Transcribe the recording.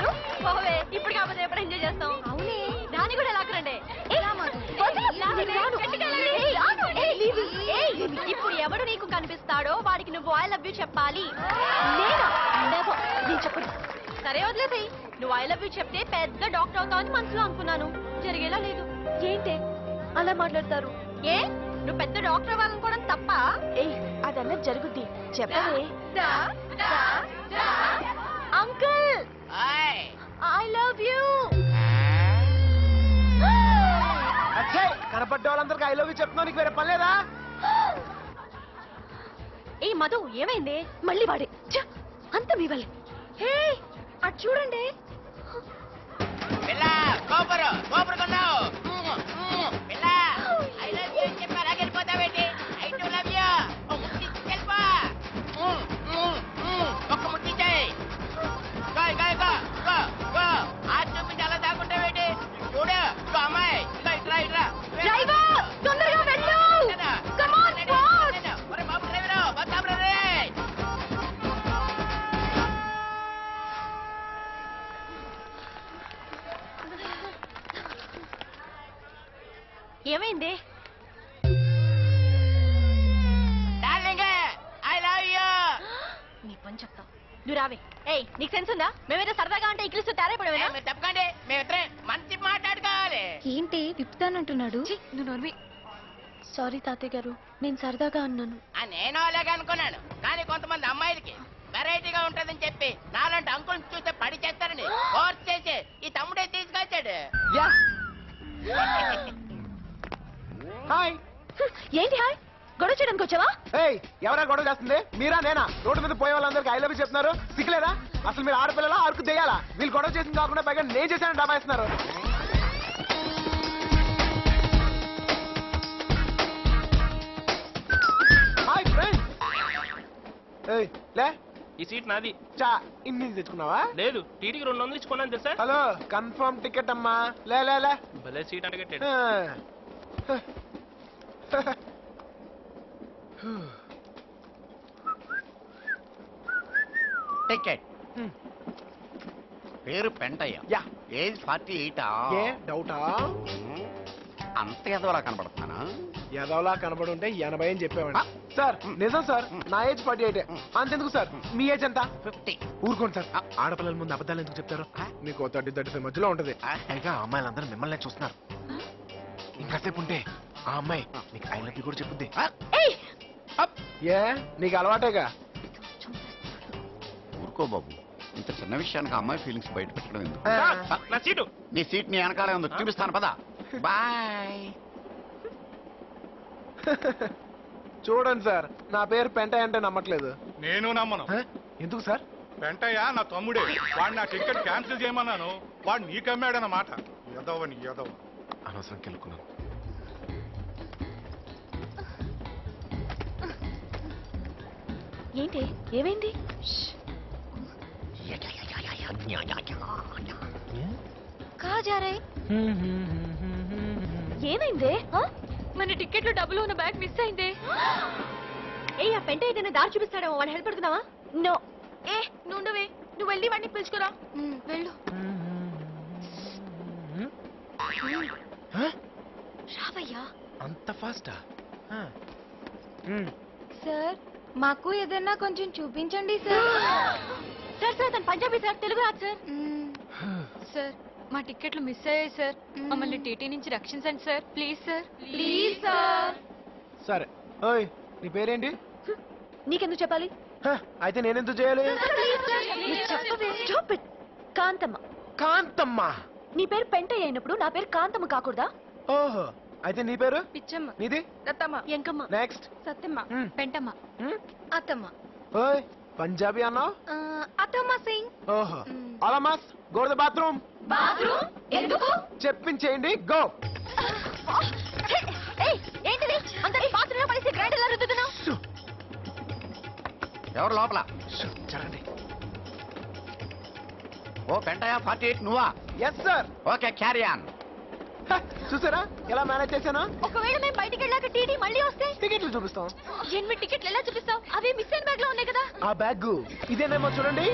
చెప్తారు ఇప్పుడు కాకపోతే ఎప్పుడు ఎంజాయ్ చేస్తాం. అవునే దాన్ని కూడా లాక్కరండి. ఇప్పుడు ఎవడు నీకు కనిపిస్తాడో వాడికి నువ్వు ఐ లవ్ యూ చెప్పాలి. నేను చెప్పను. సరే వదిలేసేయి. నువ్వు ఐ లవ్ యూ చెప్తే పెద్ద డాక్టర్ అవుతావని మనసులో అనుకున్నాను. జరిగేలా లేదు. ఏంటే అలా మాట్లాడతారు? ఏ నువ్వు పెద్ద డాక్టర్ అవ్వాలనుకోవడం తప్ప? అదన్నా జరుగుద్ది. చెప్పవే. Uncle I love you. కనపడ్డ వాళ్ళందరికీ ఐ లవ్ యూ చెప్తున్నావు. నీకు వేరే పని లేదా? ఏ మధు ఏమైంది? మళ్ళీ వాడే అంత మీ వల్లే. హే అటు చూడండి. ఏమైంది? నీ పని చెప్తా. నువ్వు రావే. ఏయ్ నీకు సెన్స్ ఉందా? మేమేదో సరదాగా అంటే ఇక్కిలిస్తూ తేరైపోయావేనా? తప్పకండి, మేమిద్దరే మంచి మాట్లాడుకోవాలి. ఏంటి విప్పుతానంటున్నాడు? నువ్వు నోర్మి. సారీ తాతయ్య గారు, నేను సరదాగా అన్నాను. నేను అలాగే అనుకున్నాను, కానీ కొంతమంది అమ్మాయిలకి వెరైటీగా ఉంటదని చెప్పి నాలాంటి అంకుల్ చూస్తే పడి చేస్తారని ఫోర్స్ చేసి ఈ తమ్ముడే తీసుకొచ్చాడు. హాయ్. ఏంటి హాయ్? గొడవ చేయడానికి వచ్చావా? ఎవరా గొడవ చేస్తుంది? మీరా నేనా? రోడ్డు మీద పోయే వాళ్ళందరికీ ఐ లవ్ యూ చెప్తున్నారు. సిగ్గులేదా? అసలు మీరు ఆడపిల్లలా అరకు చేయాలా? వీళ్ళు గొడవ చేసింది కాకుండా పైగా నేను చేశాను డాబాయిస్తున్నారు. Hi friend. లే ఈ సీట్ నాది. చా ఇన్ని తెచ్చుకున్నావా? లేదు, టీటీకి 200 ఇచ్చుకున్నాను తెలుసా? హలో కన్ఫర్మ్ టికెట్ అమ్మా. లే లే లే. భలే సీట్ అంటే కట్టాడు. టికెట్. పేరు పెంటయ్య. యా. ఏజ్ 48. ఏ డౌటా? అంత ఎదవలా కనబడుతున్నానా? ఎదవలా కనబడుంటే 80 అని చెప్పేవాడి. సార్ నిజం సార్, నా ఏజ్ 48. అంతెందుకు సార్, మీ ఏజ్ ఎంత? 50. ఊరుకోండి సార్, ఆడపిల్లల ముందు అబద్ధాలు ఎందుకు చెప్తారు? మీకు 30-35 మధ్యలో ఉంటది. పైగా అమ్మాయిలందరూ మిమ్మల్ని చూస్తున్నారు. ఇంకాసేపు ఉంటే ఆ అమ్మాయి నీకు ఐ లవ్ యూ కూడా చెప్పుద్ది. ఏ నీకు అలవాటేగా. ఊరుకో బాబు, ఇంత చిన్న విషయానికి అమ్మాయి ఫీలింగ్స్ బయట పెట్టడం ఎందుకు? నా సీటు. నీ సీట్ నీ వెనకాలే ఉంది, చూపిస్తాను పదా. బాయ్. చూడండి సార్, నా పేరు పెంటయ్య అంటే నమ్మట్లేదు. నేను నమ్మను. ఎందుకు సార్? పెంటయ్య నా తమ్ముడే. వాడు నా టికెట్ క్యాన్సిల్ చేయమన్నాను, వాడు నీకమ్మాడన్నమాట. ఎదవని ఎదవ. అనవసరం కెలుకున్నాను. ఏంటి ఏమైంది? ఏమైంది? మన టికెట్ లో డబ్బులు ఉన్న బ్యాగ్ మిస్ అయింది. ఏ ఆ పెంట ఏదైనా దారి చూపిస్తాడేమో, వాడిని హెల్ప్ అడుగుదామా? నో. ఏ నువ్వే, నువ్వు వెళ్ళి వాడిని పిలుచుకురా. వెళ్ళు. రావయ్యా. అంత ఫాస్టా? సార్ మాకు ఏదైనా కొంచెం చూపించండి సార్. సార్ సార్ తను పంజాబీ సార్, తెలుగు రాదు సార్. సార్ మా టికెట్లు మిస్ అయ్యాయి సార్, మమ్మల్ని టీటీ నుంచి రక్షించండి sir, please sir. Please sir. సరే. ఓయ్ నీ పేరేంటి? నీకెందుకు చెప్పాలి? అయితే నేనెందుకు చేయాలి? కాంతమ్మ. కాంతమ్మ? నీ పేరు పెంటయ్య అయినప్పుడు నా పేరు కాంతమ్మ కాకూడదా? ఓహో, అయితే నీ పేరు? పిచ్చమ్మ. నీది? దత్తమ్మ. ఎంకమ్మ. నెక్స్ట్? సత్యమ్మ. పెంటమ్మ. అత్తమ్మ. ఓయ్ పంజాబీ అన్నావు? అత్తమ్మ సింగ్. ఓహో. All must go to the bathroom. Bathroom ఎందుకు? చెప్పించేయండి, గో. ఏంటిది అందరి బాత్రూమ్ లో పడేసి గ్రైండర్ లా రుద్దుతున్నావు? ఎవరు లోపల? జరగండి. ఓ పెంటయ్య 48 నువ్వా? Yes sir. Okay, carry on. చూసారా ఎలా మేనేజ్ చేశాను? ఒకవేళ మేము బయటికి వెళ్ళాక టీటీ మళ్ళీ వస్తే టికెట్లు చూపిస్తాం. 8 టికెట్లు ఎలా చూపిస్తావు? అవి మిస్ అయిన బ్యాగ్ లో ఉన్నాయి కదా. ఆ బ్యాగ్ ఇదేనేమో చూడండి.